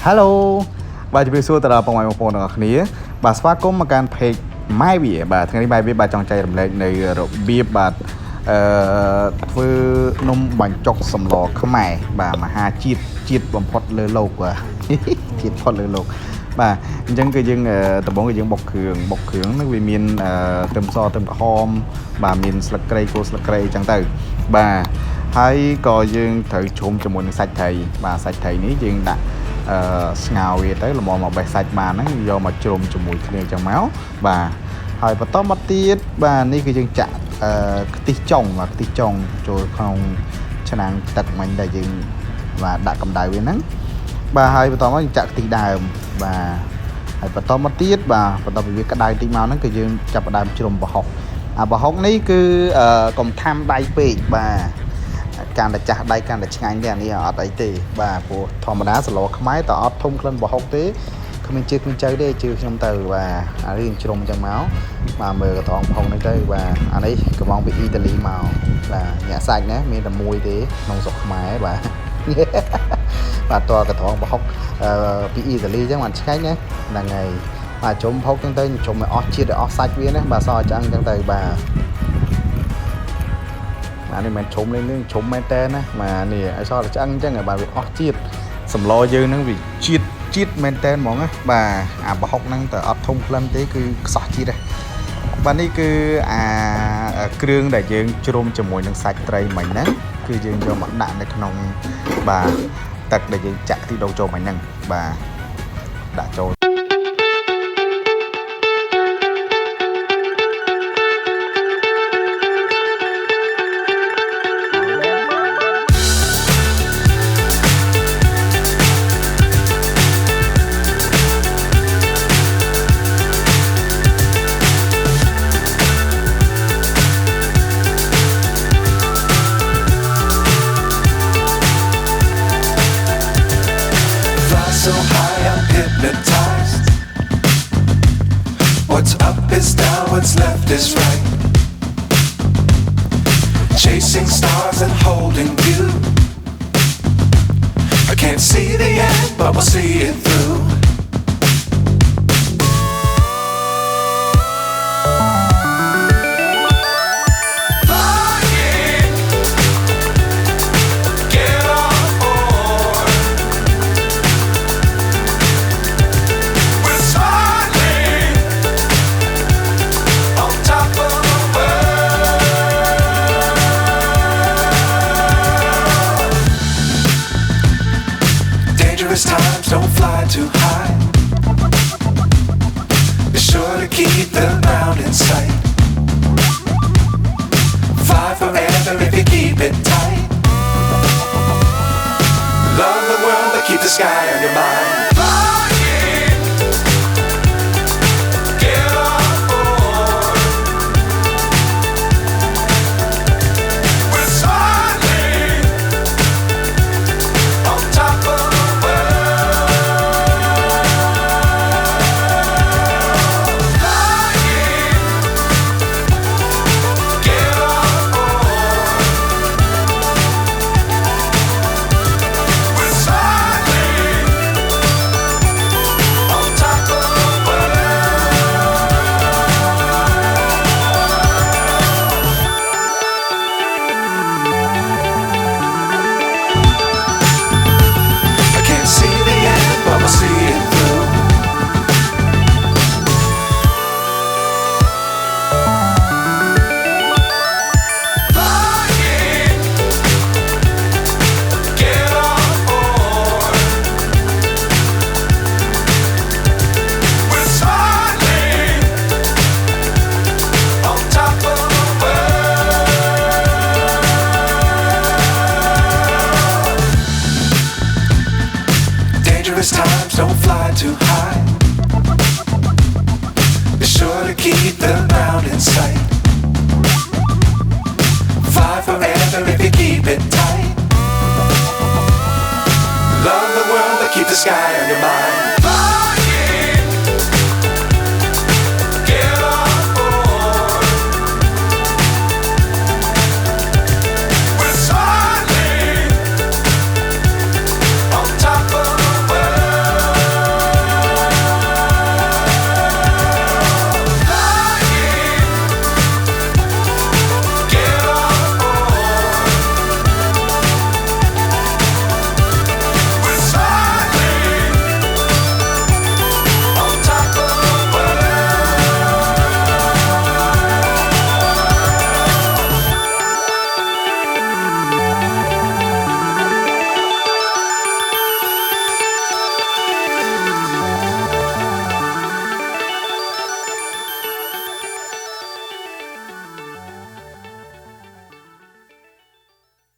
Hello បាទជំរាបសួរទៅដល់បងប្អូនទាំងអស់គ្នាបាទស្វាគមន៍មកកាន់ page Mae Vea បាទថ្ងៃនេះ Mae Vea បាទចង់ចែករំលែកនៅរបៀបបាទធ្វើនំបាញ់ចុកសម្លខ្មែរបាទមហាជាតិបំផុតលើលោកបាទជាតិផុតលើលោកបាទអញ្ចឹងគឺយើងដំបូងគឺយើងបុកគ្រឿងហ្នឹងវាមានខ្ទឹមសខ្ទឹមក្រហមបាទមានស្លឹកគ្រៃគល់ស្លឹកគ្រៃអញ្ចឹងទៅបាទហើយក៏យើងត្រូវជ្រុំជាមួយនឹងសាច់ត្រីបាទសាច់ត្រីនេះយើងដាក់ស្ងោរវាទៅល្មមមកបេះសាច់បានហ្នឹងយកមកជ្រុំជាមួយគ្នាអញ្ចឹងមកបាទហើយបន្តមកទៀតបាទនេះគឺយើងចាក់ខ្ទិះចុងចូលក្នុងឆ្នាំងទឹកមិញដែលយើងបាទដាក់កម្ដៅវាហ្នឹងបាទហើយបន្តមកយើងចាក់ខ្ទិះដើមបាទហើយបន្តមកទៀតបាទបន្តពីវាក្ដៅតិចមកហ្នឹងគឺយើងចាប់ផ្ដើមជ្រុំប្រហុកប្រហុកនេះគឺកុំថាំដៃពេកបាទកាន់តែចាស់ដៃកាន់តែឆ្ងាញ់ទេអានេះអត់អីទេបាទព្រោះធម្មតាសឡខ្មែរតើអត់ធំក្លិនប្រហុកទេគ្មានជឿគ្មានចៅទេជឿខ្ញុំទៅបាទអានេះជ្រុំអញ្ចឹងមកបាទមើលកត្រងផុងនេះទៅបាទអានេះកំងពីអ៊ីតាលីមកបាទញាក់សាច់ណាមានតែមួយទេក្នុងស្រុកខ្មែរបាទបាទតើកត្រងប្រហុកពីអ៊ីតាលីអញ្ចឹងបានឆ្ងាញ់ណាហ្នឹងហើយបាទជ្រុំផុកអញ្ចឹងទៅជ្រុំឲ្យអស់ជាតិឲ្យអស់សាច់វាណាបាទសអញ្ចឹងទៅបាទអានេះមិនជ្រុំលេងជ្រុំមែនតើណាបាទនេះឲ្យសតែឆ្អឹងអញ្ចឹងបាទវាអស់ជាតិសម្លយើងហ្នឹងវាជាតិមែនតើហ្មងណាបាទអាប្រហុកហ្នឹងតែអត់ធំក្លិនទេគឺខ្សោះជាតិហ្នឹងបាទនេះគឺអាគ្រឿងដែលយើងជ្រុំជាមួយនឹងសាច់ត្រីមិញហ្នឹងគឺយើងយកមកដាក់នៅក្នុងបាទទឹកដែលយើងចាក់ខ្ទិះដូងចូលមិញហ្នឹងបាទដាក់ចូលSo high, I'm hypnotized. What's up is down, what's left is right. Chasing stars and holding you. I can't see the end, but we'll see it through. Times don't fly too high. Be sure to keep the ground in sight. Fly forever if you keep it tight. Love the world but keep the sky on your mind. Times don't fly too high. Be sure to keep the ground in sight. Fly forever if you keep it tight. Love the world but keep the sky on your mind.